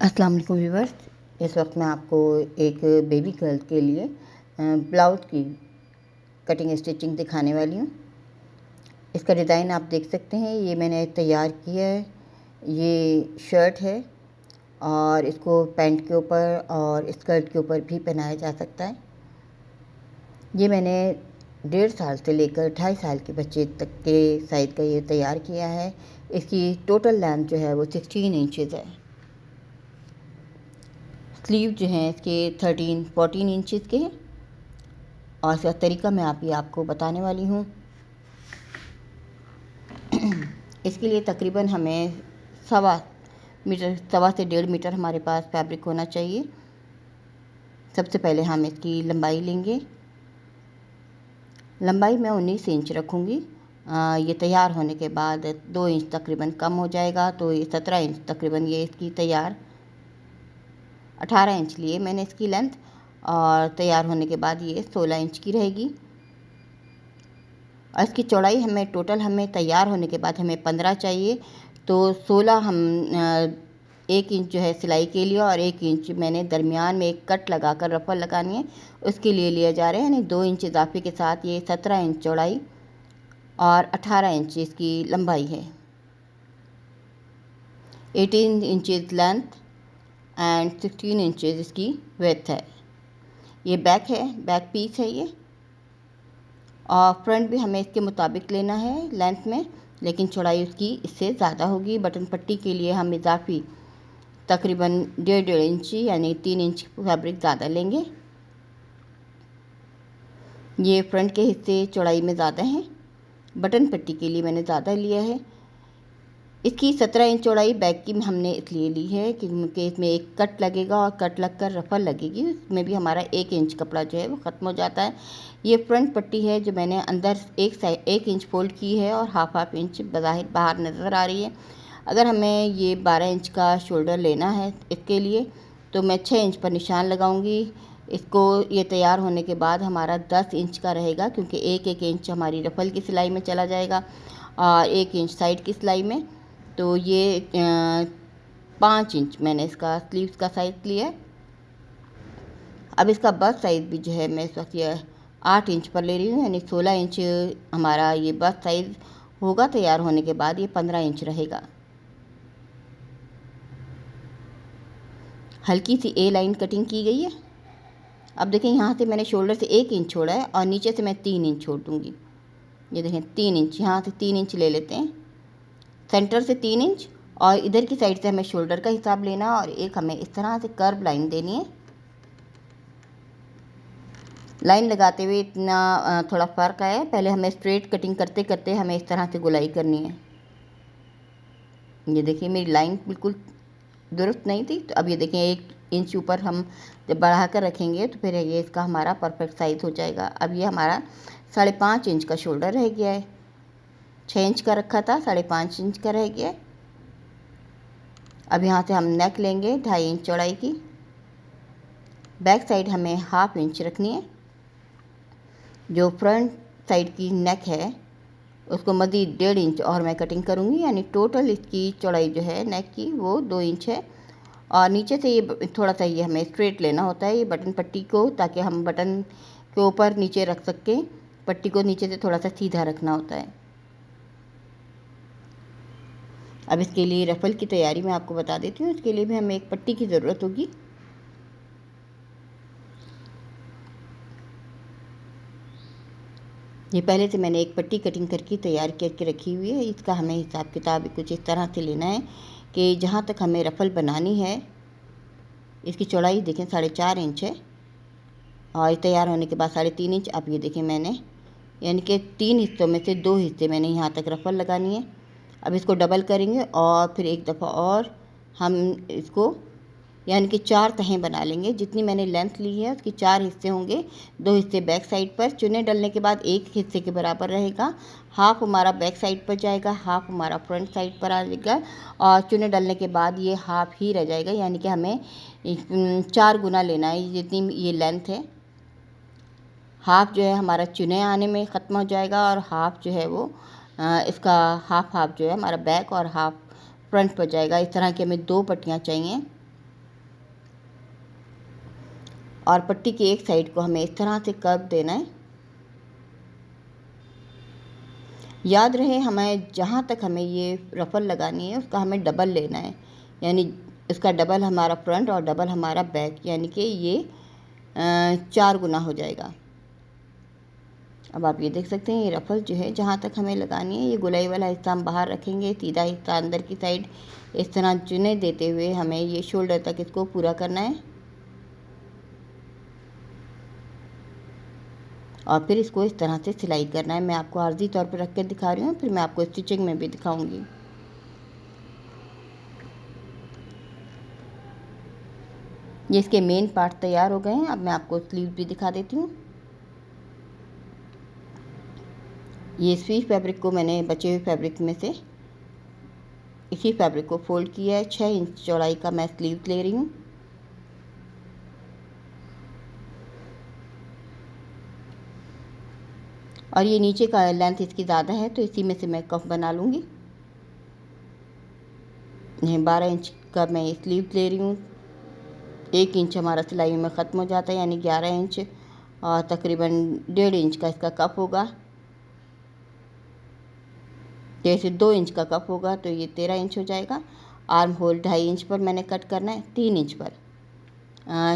अस्सलाम वालेकुम व्यूवर्स। इस वक्त मैं आपको एक बेबी गर्ल के लिए ब्लाउज़ की कटिंग स्टिचिंग दिखाने वाली हूँ। इसका डिज़ाइन आप देख सकते हैं, ये मैंने तैयार किया है। ये शर्ट है और इसको पैंट के ऊपर और स्कर्ट के ऊपर भी पहनाया जा सकता है। ये मैंने 1.5 साल से लेकर 2.5 साल के बच्चे तक के साइज़ का ये तैयार किया है। इसकी टोटल लेंथ जो है वो 16 इंचज़ है। स्लीव जो हैं इसके 13-14 इंचज़ के हैं और इसका तरीका मैं आपको बताने वाली हूँ। इसके लिए तकरीबन हमें सवा से 1.5 मीटर हमारे पास फैब्रिक होना चाहिए। सबसे पहले हम इसकी लंबाई लेंगे। लंबाई मैं 19 इंच रखूँगी। ये तैयार होने के बाद 2 इंच तकरीबन कम हो जाएगा, तो ये 17 इंच तकरीबन ये इसकी तैयार 18 इंच लिए मैंने इसकी लेंथ, और तैयार होने के बाद ये 16 इंच की रहेगी। और इसकी चौड़ाई हमें तैयार होने के बाद हमें 15 चाहिए, तो 16 हम 1 इंच जो है सिलाई के लिए और 1 इंच मैंने दरमियान में एक कट लगाकर रफल लगानी है, उसके लिए लिया जा रहा है। यानी 2 इंच इजाफे के साथ ये 17 इंच चौड़ाई और 18 इंच इसकी लंबाई है। 18 इंचज़ लेंथ एंड 16 इंचज़ इसकी विड्थ है। ये बैक है, बैक पीस है ये। और फ्रंट भी हमें इसके मुताबिक लेना है लेंथ में, लेकिन चौड़ाई उसकी इससे ज़्यादा होगी। बटन पट्टी के लिए हम इजाफी तकरीबन 1.5 इंच यानी 3 इंच फैब्रिक ज़्यादा लेंगे। ये फ्रंट के हिस्से चौड़ाई में ज़्यादा हैं, बटन पट्टी के लिए मैंने ज़्यादा लिया है। इसकी 17 इंच चौड़ाई बैक की हमने इसलिए ली है क्योंकि इसमें एक कट लगेगा और कट लगकर रफल लगेगी, उसमें भी हमारा 1 इंच कपड़ा जो है वो ख़त्म हो जाता है। ये फ्रंट पट्टी है जो मैंने अंदर 1 इंच फोल्ड की है और हाफ इंच बज़ाहिर बाहर नज़र आ रही है। अगर हमें ये 12 इंच का शोल्डर लेना है इसके लिए, तो मैं 6 इंच पर निशान लगाऊंगी। इसको ये तैयार होने के बाद हमारा 10 इंच का रहेगा, क्योंकि 1-1 इंच हमारी रफल की सिलाई में चला जाएगा और 1 इंच साइड की सिलाई में। तो ये 5 इंच मैंने इसका स्लीव्स का साइज़ लिया है। अब इसका बस्ट साइज़ भी जो है मैं इस वक्त ये 8 इंच पर ले रही हूँ, यानी 16 इंच हमारा ये बस्ट साइज़ होगा। तैयार होने के बाद ये 15 इंच रहेगा। हल्की सी ए लाइन कटिंग की गई है। अब देखें, यहाँ से मैंने शोल्डर से 1 इंच छोड़ा है और नीचे से मैं 3 इंच छोड़ दूँगी। ये देखें 3 इंच, यहाँ से 3 इंच ले लेते हैं, सेंटर से 3 इंच, और इधर की साइड से हमें शोल्डर का हिसाब लेना और एक हमें इस तरह से कर्व लाइन देनी है। लाइन लगाते हुए इतना थोड़ा फ़र्क आया है। पहले हमें स्ट्रेट कटिंग करते करते हमें इस तरह से गुलाई करनी है। ये देखिए मेरी लाइन बिल्कुल दुरुस्त नहीं थी, तो अब ये देखें 1 इंच ऊपर हम जब बढ़ा कर रखेंगे तो फिर ये इसका हमारा परफेक्ट साइज़ हो जाएगा। अब ये हमारा 5.5 इंच का शोल्डर रह गया है। 6 इंच का रखा था, 5.5 इंच का रह गया है। अब यहाँ से हम नेक लेंगे 2.5 इंच चौड़ाई की। बैक साइड हमें हाफ इंच रखनी है। जो फ्रंट साइड की नेक है उसको मज़ीद 1.5 इंच और मैं कटिंग करूँगी, यानी टोटल इसकी चौड़ाई जो है नेक की वो 2 इंच है। और नीचे से ये थोड़ा सा ये हमें स्ट्रेट लेना होता है ये बटन पट्टी को, ताकि हम बटन के ऊपर नीचे रख सकें। पट्टी को नीचे से थोड़ा सा सीधा रखना होता है। अब इसके लिए रफल की तैयारी मैं आपको बता देती हूँ। इसके लिए भी हमें एक पट्टी की ज़रूरत होगी। ये पहले से मैंने एक पट्टी कटिंग करके तैयार करके रखी हुई है। इसका हमें हिसाब किताब कुछ इस तरह से लेना है कि जहाँ तक हमें रफल बनानी है, इसकी चौड़ाई देखें 4.5 इंच है और तैयार होने के बाद 3.5 इंच। अब ये देखें मैंने यानी कि 3 हिस्सों में से 2 हिस्से मैंने यहाँ तक रफल लगानी है। अब इसको डबल करेंगे और फिर एक दफ़ा और हम इसको यानी कि 4 तहें बना लेंगे। जितनी मैंने लेंथ ली है उसकी 4 हिस्से होंगे। 2 हिस्से बैक साइड पर, चुने डलने के बाद 1 हिस्से के बराबर रहेगा। हाफ हमारा बैक साइड पर जाएगा, हाफ हमारा फ्रंट साइड पर आ जाएगा, और चुने डलने के बाद ये हाफ ही रह जाएगा। यानी कि हमें 4 गुना लेना है जितनी ये लेंथ है। हाफ जो है हमारा चुने आने में ख़त्म हो जाएगा और हाफ जो है वो इसका हाफ जो है हमारा बैक और हाफ फ्रंट पर जाएगा। इस तरह की हमें 2 पट्टियाँ चाहिए। और पट्टी की एक साइड को हमें इस तरह से कर्व देना है। याद रहे हमें जहाँ तक हमें ये रफ़ल लगानी है उसका हमें डबल लेना है, यानी इसका डबल हमारा फ्रंट और डबल हमारा बैक, यानी कि ये 4 गुना हो जाएगा। अब आप ये देख सकते हैं ये रफ़ल जो है जहाँ तक हमें लगानी है, ये गोलाई वाला हिस्सा हम बाहर रखेंगे, सीधा हिस्सा अंदर की साइड इस तरह चुने देते हुए हमें ये शोल्डर तक इसको पूरा करना है और फिर इसको इस तरह से सिलाई करना है। मैं आपको आर्जी तौर पर रख कर दिखा रही हूँ, फिर मैं आपको स्टिचिंग में भी दिखाऊंगी। ये इसके मेन पार्ट तैयार हो गए हैं। अब मैं आपको स्लीव भी दिखा देती हूँ। ये इसी फैब्रिक को मैंने बचे हुए फैब्रिक में से इसी फैब्रिक को फोल्ड किया है। 6 इंच चौड़ाई का मैं स्लीव ले रही हूँ। और ये नीचे का लेंथ इसकी ज़्यादा है तो इसी में से मैं कफ बना लूँगी। 12 इंच का मैं स्लीव ले रही हूँ। 1 इंच हमारा सिलाई में ख़त्म हो जाता है, यानी 11 इंच और तकरीबन 1.5 इंच का इसका कप होगा। जैसे 2 इंच का कप होगा तो ये 13 इंच हो जाएगा। आर्म होल 2.5 इंच पर मैंने कट करना है। 3 इंच पर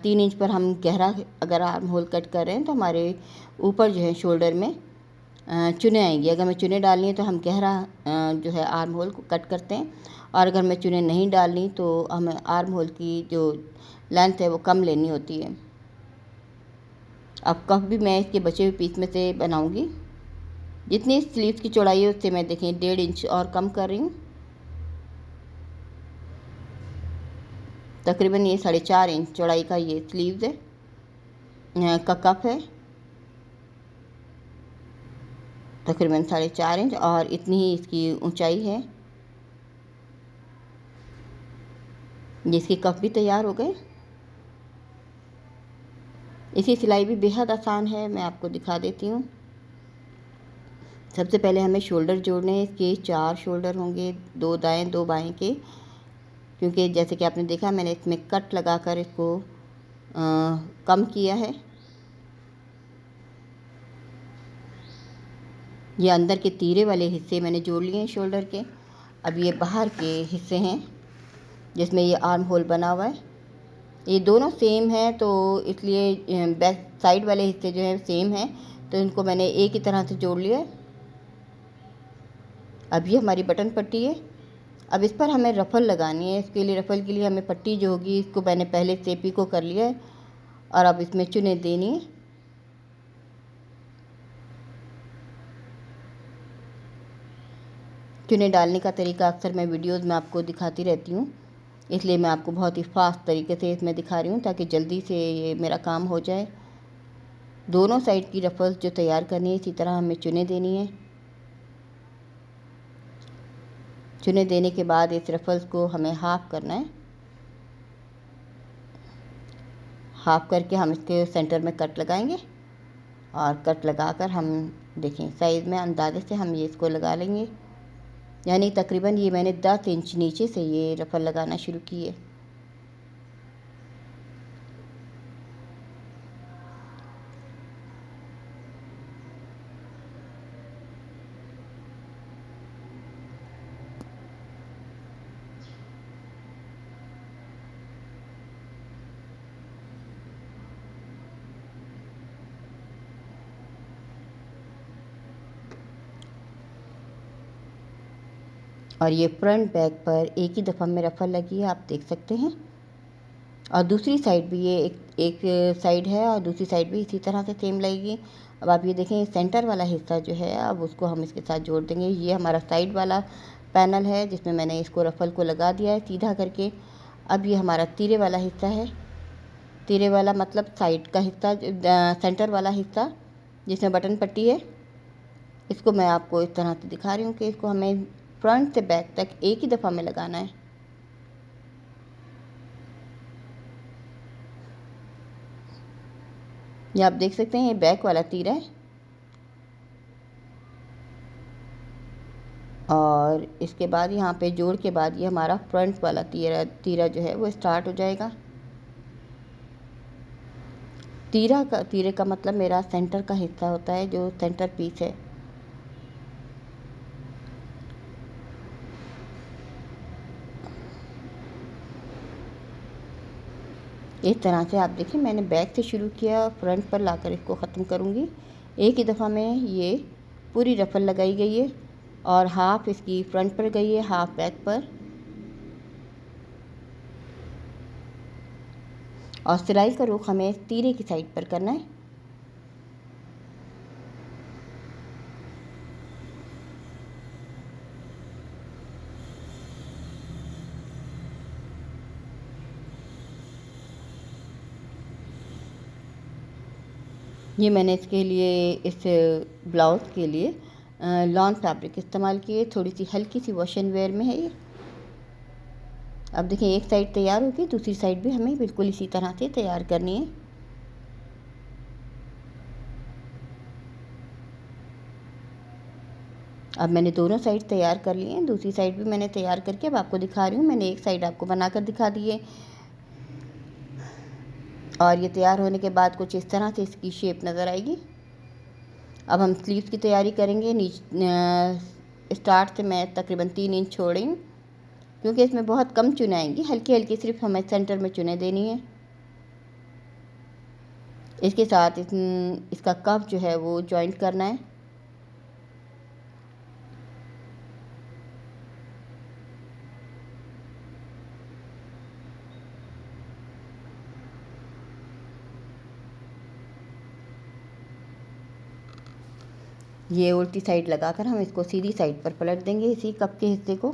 3 इंच पर हम गहरा अगर आर्म होल कट कर रहे हैं तो हमारे ऊपर जो है शोल्डर में चुने आएंगी। अगर मैं चुने डालनी है तो हम गहरा जो है आर्म होल को कट करते हैं, और अगर मैं चुने नहीं डालनी तो हमें आर्म होल की जो लेंथ है वो कम लेनी होती है। अब कफ भी मैं इसके बचे हुए पीस में से बनाऊंगी। जितनी स्लीव्स की चौड़ाई है उससे मैं देखें 1.5 इंच और कम कर रही हूँ। तकरीबन ये 4.5 इंच चौड़ाई का ये स्लीव्स है का कफ है, तकरीबन 4.5 इंच, और इतनी ही इसकी ऊंचाई है। जिसके कफ भी तैयार हो गए। इसी सिलाई भी बेहद आसान है, मैं आपको दिखा देती हूँ। सबसे पहले हमें शोल्डर जोड़ने हैं। इसके 4 शोल्डर होंगे, 2 दाएं 2 बाएं के, क्योंकि जैसे कि आपने देखा मैंने इसमें कट लगाकर इसको कम किया है। ये अंदर के तीरे वाले हिस्से मैंने जोड़ लिए हैं शोल्डर के। अब ये बाहर के हिस्से हैं जिसमें ये आर्म होल बना हुआ है। ये दोनों सेम है तो इसलिए बैक साइड वाले हिस्से जो हैं सेम हैं, तो इनको मैंने एक ही तरह से जोड़ लिया है। अब ये हमारी बटन पट्टी है। अब इस पर हमें रफ़ल लगानी है। इसके लिए रफ़ल के लिए हमें पट्टी जो होगी इसको मैंने पहले से पिको कर लिया है और अब इसमें चुने देनी है। चुने डालने का तरीका अक्सर मैं वीडियोज़ में आपको दिखाती रहती हूँ, इसलिए मैं आपको बहुत ही फास्ट तरीके से इसमें दिखा रही हूँ ताकि जल्दी से ये मेरा काम हो जाए। दोनों साइड की रफ़ल्स जो तैयार करनी है इसी तरह हमें चुने देनी है। चुने देने के बाद इस रफ़ल्स को हमें हाफ़ करना है। हाफ़ करके हम इसके सेंटर में कट लगाएंगे और कट लगाकर हम देखें साइज़ में अंदाजे से हम ये इसको लगा लेंगे। यानी तकरीबन ये मैंने 10 इंच नीचे से ये रफ़ल लगाना शुरू की है। और ये फ्रंट बैक पर एक ही दफ़ा में रफ़ल लगी है, आप देख सकते हैं। और दूसरी साइड भी ये एक साइड है और दूसरी साइड भी इसी तरह से सेम लगेगी। अब आप ये देखें सेंटर वाला हिस्सा जो है अब उसको हम इसके साथ जोड़ देंगे। ये हमारा साइड वाला पैनल है जिसमें मैंने इसको रफ़ल को लगा दिया है सीधा करके। अब ये हमारा तीरे वाला हिस्सा है। तीरे वाला मतलब साइड का हिस्सा, सेंटर वाला हिस्सा जिसमें बटन पट्टी है। इसको मैं आपको इस तरह से दिखा रही हूँ कि इसको हमें फ्रंट से बैक तक एक ही दफ़ा में लगाना है। ये आप देख सकते हैं ये बैक वाला तीरा है और इसके बाद यहाँ पे जोड़ के बाद ये हमारा फ्रंट वाला तीरा जो है वो स्टार्ट हो जाएगा। तीरे का मतलब मेरा सेंटर का हिस्सा होता है, जो सेंटर पीस है। इस तरह से आप देखिए, मैंने बैक से शुरू किया, फ्रंट पर लाकर इसको ख़त्म करूँगी। एक ही दफ़ा में ये पूरी रफल लगाई गई है और हाफ इसकी फ्रंट पर गई है, हाफ बैक पर। और सिलाई का रुख हमें तीरे की साइड पर करना है। ये मैंने इसके लिए, इस ब्लाउज़ के लिए लॉन फैब्रिक इस्तेमाल किए, थोड़ी सी हल्की सी वॉश एंड वेयर में है ये। अब देखिए, एक साइड तैयार होगी, दूसरी साइड भी हमें बिल्कुल इसी तरह से तैयार करनी है। अब मैंने दोनों साइड तैयार कर लिए हैं, दूसरी साइड भी मैंने तैयार करके अब आपको दिखा रही हूँ। मैंने एक साइड आपको बनाकर दिखा दी है और ये तैयार होने के बाद कुछ इस तरह से इसकी शेप नज़र आएगी। अब हम स्लीव्स की तैयारी करेंगे। स्टार्ट से मैं तकरीबन 3 इंच छोड़ रही हूँ, क्योंकि इसमें बहुत कम चुनें आएंगी, हल्की हल्की सिर्फ हमें सेंटर में चुनें देनी है। इसके साथ इसका कफ जो है वो जॉइंट करना है। ये उल्टी साइड लगाकर हम इसको सीधी साइड पर पलट देंगे, इसी कप के हिस्से को।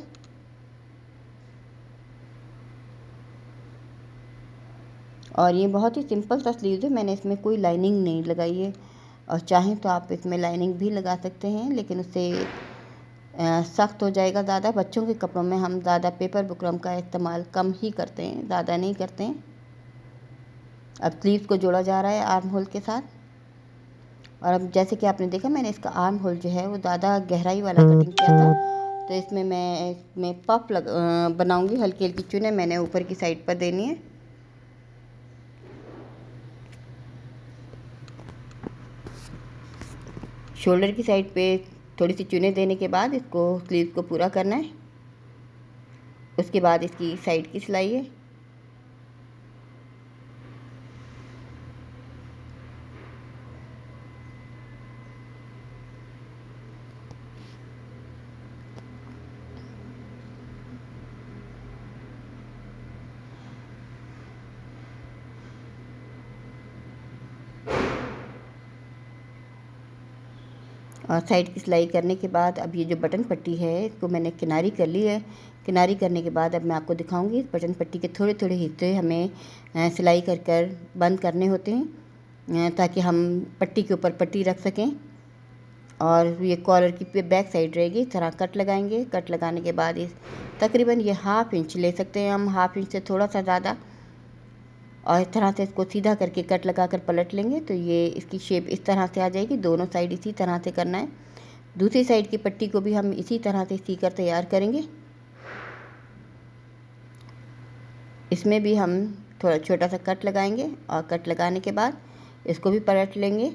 और ये बहुत ही सिंपल सा स्लीव्स है, मैंने इसमें कोई लाइनिंग नहीं लगाई है। और चाहें तो आप इसमें लाइनिंग भी लगा सकते हैं, लेकिन उससे सख्त हो जाएगा ज़्यादा। बच्चों के कपड़ों में हम ज़्यादा पेपर बुकरम का इस्तेमाल कम ही करते हैं, ज़्यादा नहीं करते हैं। अब स्लीव्स को जोड़ा जा रहा है आर्म होल के साथ। और अब जैसे कि आपने देखा, मैंने इसका आर्म होल जो है वो ज़्यादा गहराई वाला कटिंग किया था, तो इसमें मैं पफ बनाऊंगी। हल्की हल्की चुने मैंने ऊपर की साइड पर देनी है। शोल्डर की साइड पे थोड़ी सी चुने देने के बाद इसको स्लीव को पूरा करना है। उसके बाद इसकी साइड की सिलाई है। और साइड की सिलाई करने के बाद अब ये जो बटन पट्टी है इसको मैंने किनारी कर ली है। किनारी करने के बाद अब मैं आपको दिखाऊंगी। इस बटन पट्टी के थोड़े थोड़े हिस्से हमें सिलाई कर कर बंद करने होते हैं, ताकि हम पट्टी के ऊपर पट्टी रख सकें। और ये कॉलर की बैक साइड रहेगी, इस तरह कट लगाएंगे। कट लगाने के बाद इस तकरीबन ये हाफ इंच ले सकते हैं हम, हाफ इंच से थोड़ा सा ज़्यादा। और इस तरह से इसको सीधा करके कट लगाकर पलट लेंगे तो ये इसकी शेप इस तरह से आ जाएगी। दोनों साइड इसी तरह से करना है। दूसरी साइड की पट्टी को भी हम इसी तरह से सीकर तैयार करेंगे। इसमें भी हम थोड़ा छोटा सा कट लगाएंगे और कट लगाने के बाद इसको भी पलट लेंगे।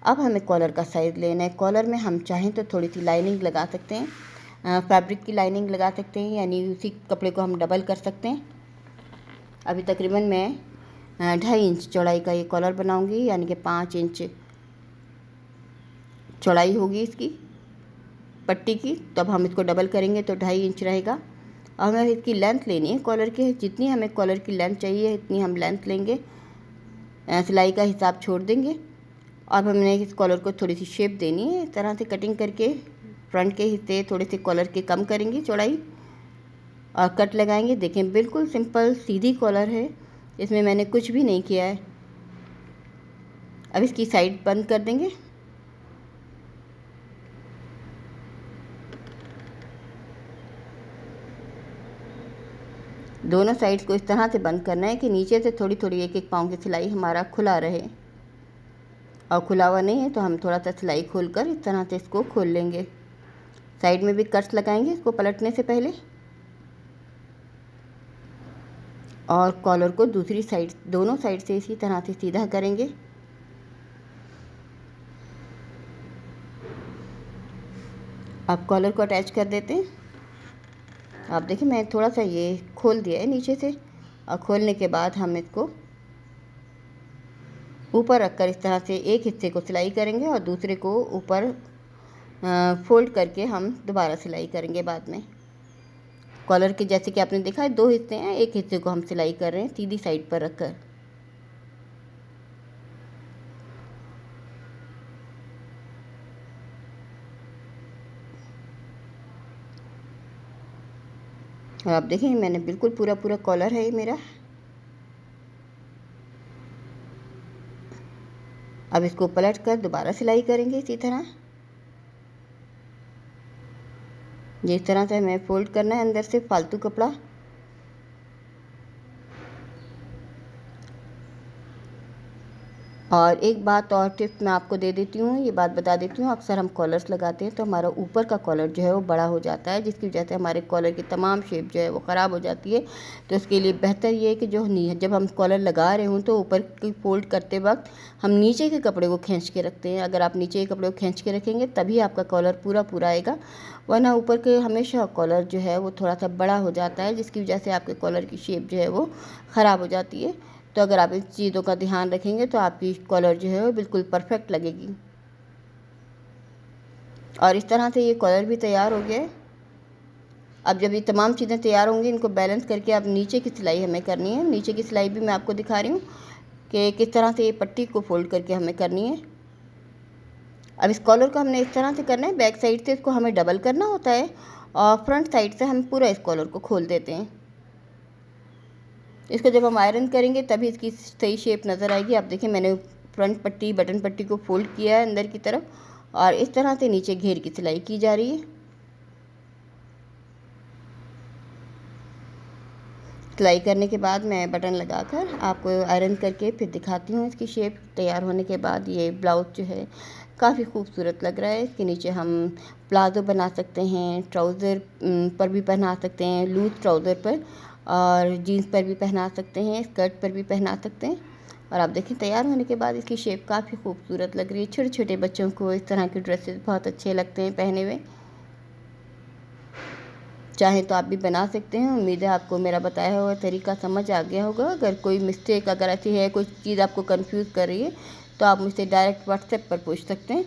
अब हमें कॉलर का साइज़ लेना है। कॉलर में हम चाहें तो थोड़ी सी लाइनिंग लगा सकते हैं, फैब्रिक की लाइनिंग लगा सकते हैं, यानी उसी कपड़े को हम डबल कर सकते हैं। अभी तकरीबन मैं 2.5 इंच चौड़ाई का ये कॉलर बनाऊंगी, यानी कि 5 इंच चौड़ाई होगी इसकी पट्टी की। तब हम इसको डबल करेंगे तो 2.5 इंच रहेगा। और हमें इसकी लेंथ लेनी है कॉलर की, जितनी हमें कॉलर की लेंथ चाहिए इतनी हम लेंथ लेंगे, सिलाई का हिसाब छोड़ देंगे। अब हमने इस कॉलर को थोड़ी सी शेप देनी है, इस तरह से कटिंग करके फ्रंट के हिस्से थोड़े से कॉलर के कम करेंगे चौड़ाई और कट लगाएंगे। देखें, बिल्कुल सिंपल सीधी कॉलर है, इसमें मैंने कुछ भी नहीं किया है। अब इसकी साइड बंद कर देंगे। दोनों साइड्स को इस तरह से बंद करना है कि नीचे से थोड़ी थोड़ी एक एक पाँव की सिलाई हमारा खुला रहे, और खुला हुआ नहीं है तो हम थोड़ा सा सिलाई खोलकर इस तरह से इसको खोल लेंगे। साइड में भी कट्स लगाएंगे इसको पलटने से पहले। और कॉलर को दूसरी साइड, दोनों साइड से इसी तरह से सीधा करेंगे। आप कॉलर को अटैच कर देते हैं। आप देखिए मैं थोड़ा सा ये खोल दिया है नीचे से, और खोलने के बाद हम इसको ऊपर रखकर इस तरह से एक हिस्से को सिलाई करेंगे और दूसरे को ऊपर फोल्ड करके हम दोबारा सिलाई करेंगे बाद में। कॉलर के जैसे कि आपने देखा है 2 हिस्से हैं, एक हिस्से को हम सिलाई कर रहे हैं सीधी साइड पर रखकर। और आप देखें मैंने बिल्कुल पूरा पूरा कॉलर है ये मेरा। अब इसको पलट कर दोबारा सिलाई करेंगे इसी तरह। जिस तरह से हमें फोल्ड करना है अंदर से फालतू कपड़ा। और एक बात और टिप्स मैं आपको दे देती हूँ, ये बात बता देती हूँ, अक्सर हम कॉलर्स लगाते हैं तो हमारा ऊपर का कॉलर जो है वो बड़ा हो जाता है, जिसकी वजह से हमारे कॉलर की तमाम शेप जो है वो ख़राब हो जाती है। तो इसके लिए बेहतर ये है कि जब हम कॉलर लगा रहे हों तो ऊपर की फोल्ड करते वक्त हम नीचे के कपड़े को खींच के रखते हैं। अगर आप नीचे के कपड़े को खींच के रखेंगे तभी आपका कॉलर पूरा पूरा आएगा, वरना ऊपर के हमेशा कॉलर जो है वो थोड़ा सा बड़ा हो जाता है, जिसकी वजह से आपके कॉलर की शेप जो है वो ख़राब हो जाती है। तो अगर आप इन चीज़ों का ध्यान रखेंगे तो आपकी कॉलर जो है वो बिल्कुल परफेक्ट लगेगी। और इस तरह से ये कॉलर भी तैयार हो गया है। अब जब ये तमाम चीज़ें तैयार होंगी, इनको बैलेंस करके अब नीचे की सिलाई हमें करनी है। नीचे की सिलाई भी मैं आपको दिखा रही हूँ कि किस तरह से ये पट्टी को फोल्ड करके हमें करनी है। अब इस कॉलर को हमने इस तरह से करना है, बैक साइड से इसको हमें डबल करना होता है और फ्रंट साइड से हम पूरा इस कॉलर को खोल देते हैं। इसको जब हम आयरन करेंगे तभी इसकी सही शेप नज़र आएगी। आप देखिए मैंने फ्रंट पट्टी बटन पट्टी को फोल्ड किया है अंदर की तरफ और इस तरह से नीचे घेर की सिलाई की जा रही है। सिलाई करने के बाद मैं बटन लगाकर आपको आयरन करके फिर दिखाती हूँ इसकी शेप तैयार होने के बाद। ये ब्लाउज़ जो है काफ़ी खूबसूरत लग रहा है। इसके नीचे हम प्लाज़ो बना सकते हैं, ट्राउज़र पर भी पहना सकते हैं, लूज़ ट्राउज़र पर, और जीन्स पर भी पहना सकते हैं, स्कर्ट पर भी पहना सकते हैं। और आप देखें तैयार होने के बाद इसकी शेप काफ़ी खूबसूरत लग रही है। छोटे छोटे बच्चों को इस तरह के ड्रेसेस बहुत अच्छे लगते हैं पहने हुए। चाहे तो आप भी बना सकते हैं। उम्मीद है आपको मेरा बताया हुआ तरीका समझ आ गया होगा। अगर कोई मिस्टेक अगर ऐसी है, कोई चीज़ आपको कंफ्यूज कर रही है तो आप मुझसे डायरेक्ट व्हाट्सएप पर पूछ सकते हैं।